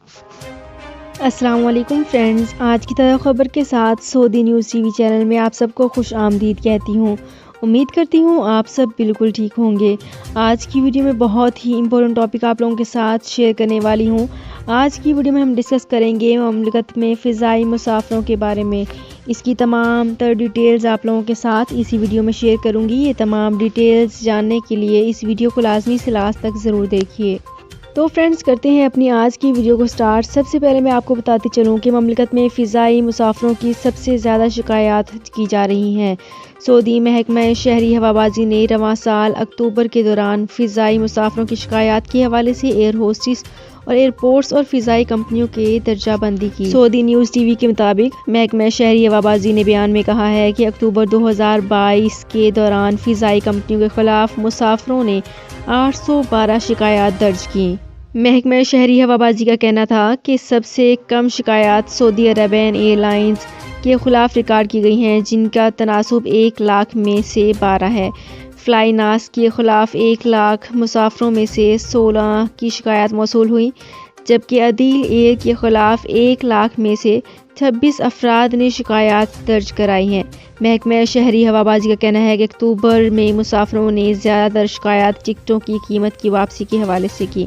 السلام علیکم فرینڈز، آج کی تازہ خبر کے ساتھ سعودی نیوز ٹی وی چینل میں آپ سب کو خوش آمدید کہتی ہوں۔ امید کرتی ہوں آپ سب بالکل ٹھیک ہوں گے۔ آج کی ویڈیو میں بہت ہی امپورٹنٹ ٹاپک آپ لوگوں کے ساتھ شیئر کرنے والی ہوں۔ آج کی ویڈیو میں ہم ڈسکس کریں گے مملکت میں فضائی مسافروں کے بارے میں۔ اس کی تمام تر ڈیٹیلز آپ لوگوں کے ساتھ اسی ویڈیو میں شیئر کروں گی۔ یہ تمام ڈیٹیلز جاننے کے لیے اس ویڈیو کو لازمی سے لاسٹ تک ضرور دیکھیے۔ تو فرینڈز، کرتے ہیں اپنی آج کی ویڈیو کو سٹارٹ۔ سب سے پہلے میں آپ کو بتاتی چلوں کہ مملکت میں فضائی مسافروں کی سب سے زیادہ شکایات کی جا رہی ہیں۔ سعودی محکمہ شہری ہوابازی نے رواں سال اکتوبر کے دوران فضائی مسافروں کی شکایات کے حوالے سے ایئر ہوسٹس اور ایئرپورٹس اور فضائی کمپنیوں کے درجہ بندی کی۔ سعودی نیوز ٹی وی کے مطابق محکمہ شہری ہوابازی نے بیان میں کہا ہے کہ اکتوبر 2022 کے دوران فضائی کمپنیوں کے خلاف مسافروں نے 812 شکایات درج کی۔ محکمہ شہری ہوابازی کا کہنا تھا کہ سب سے کم شکایات سعودی عربین ایئر لائنز کے خلاف ریکارڈ کی گئی ہیں، جن کا تناسب 1 لاکھ میں سے 12 ہے۔ فلائی ناس کے خلاف 1 لاکھ مسافروں میں سے 16 کی شکایات موصول ہوئی، جبکہ عدیل ایئر کے خلاف 1 لاکھ میں سے 26 افراد نے شکایات درج کرائی ہیں۔ محکمہ شہری ہوابازی کا کہنا ہے کہ اکتوبر میں مسافروں نے زیادہ تر شکایات ٹکٹوں کی قیمت کی واپسی کے حوالے سے کی۔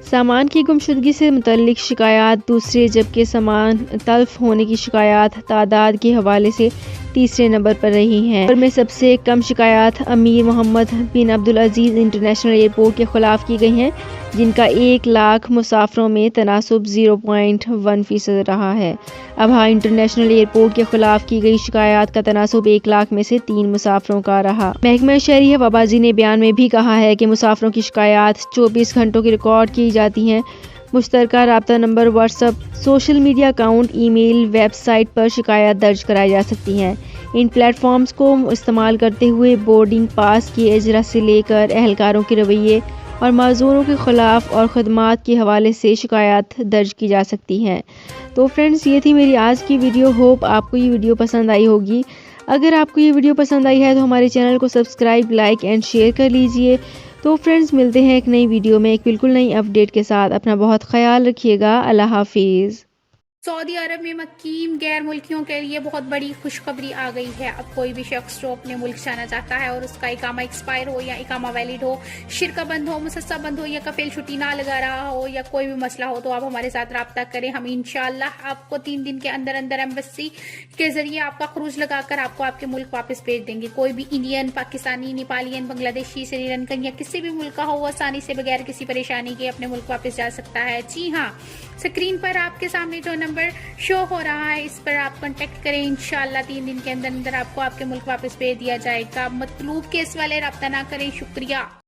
سامان کی گمشدگی سے متعلق شکایات دوسرے، جبکہ سامان تلف ہونے کی شکایات تعداد کے حوالے سے تیسرے نمبر پر رہی ہیں۔ میں سب سے کم شکایات امیر محمد بن عبدالعزیز انٹرنیشنل ایئرپورٹ کے خلاف کی گئی ہیں، جن کا 1 لاکھ مسافروں میں تناسب 0.1% رہا ہے۔ ابہا انٹرنیشنل ایئرپورٹ کے خلاف کی گئی شکایات کا تناسب 1 لاکھ میں سے 3 مسافروں کا رہا۔ محکمہ شہری ہوابازی نے بیان میں بھی کہا ہے کہ مسافروں کی شکایات 24 گھنٹوں کی ریکارڈ کی جاتی ہیں۔ مشترکہ رابطہ نمبر، WhatsApp, social media account, email, website پر شکایات درج کرائی جا سکتی ہیں۔ ان پلیٹ فارمز کو استعمال کرتے ہوئے بورڈنگ پاس کی اجرا سے لے کر اہلکاروں کے رویے اور معذوروں کے خلاف اور خدمات کے حوالے سے شکایات درج کی جا سکتی ہیں۔ تو فرینڈز، یہ تھی میری آج کی ویڈیو۔ ہوپ آپ کو یہ ویڈیو پسند آئی ہوگی۔ اگر آپ کو یہ ویڈیو پسند آئی ہے تو ہمارے چینل کو سبسکرائب، لائک اینڈ شیئر کر لیجئے۔ تو فرینڈز، ملتے ہیں ایک نئی ویڈیو میں ایک بالکل نئی اپڈیٹ کے ساتھ۔ اپنا بہت خیال رکھیے گا۔ اللہ حافظ۔ سعودی عرب میں مقیم غیر ملکیوں کے لیے بہت بڑی خوشخبری آ گئی ہے۔ اب کوئی بھی شخص جو اپنے ملک جانا چاہتا ہے اور اس کا اقامہ ایکسپائر ہو یا اقامہ ویلڈ ہو، شرکہ بند ہو، مسسہ بند ہو یا کفیل چھٹی نہ لگا رہا ہو یا کوئی بھی مسئلہ ہو، تو آپ ہمارے ساتھ رابطہ کریں۔ ہم انشاءاللہ آپ کو 3 دن کے اندر اندر ایمبیسی کے ذریعے آپ کا خروج لگا کر آپ کو آپ کے ملک واپس بھیج دیں گے۔ کوئی بھی انڈین، پاکستانی، نیپالین، بنگلہ دیشی، سری لنکن یا کسی بھی ملک کا ہو، وہ آسانی سے بغیر کسی پریشانی کے اپنے ملک واپس جا سکتا ہے۔ جی ہاں، اسکرین پر آپ کے سامنے جو نمبر شو ہو رہا ہے، اس پر آپ کانٹیکٹ کریں۔ انشاءاللہ 3 دن کے اندر اندر آپ کو آپ کے ملک واپس بھیج دیا جائے گا۔ مطلوب کیس والے رابطہ نہ کریں۔ شکریہ۔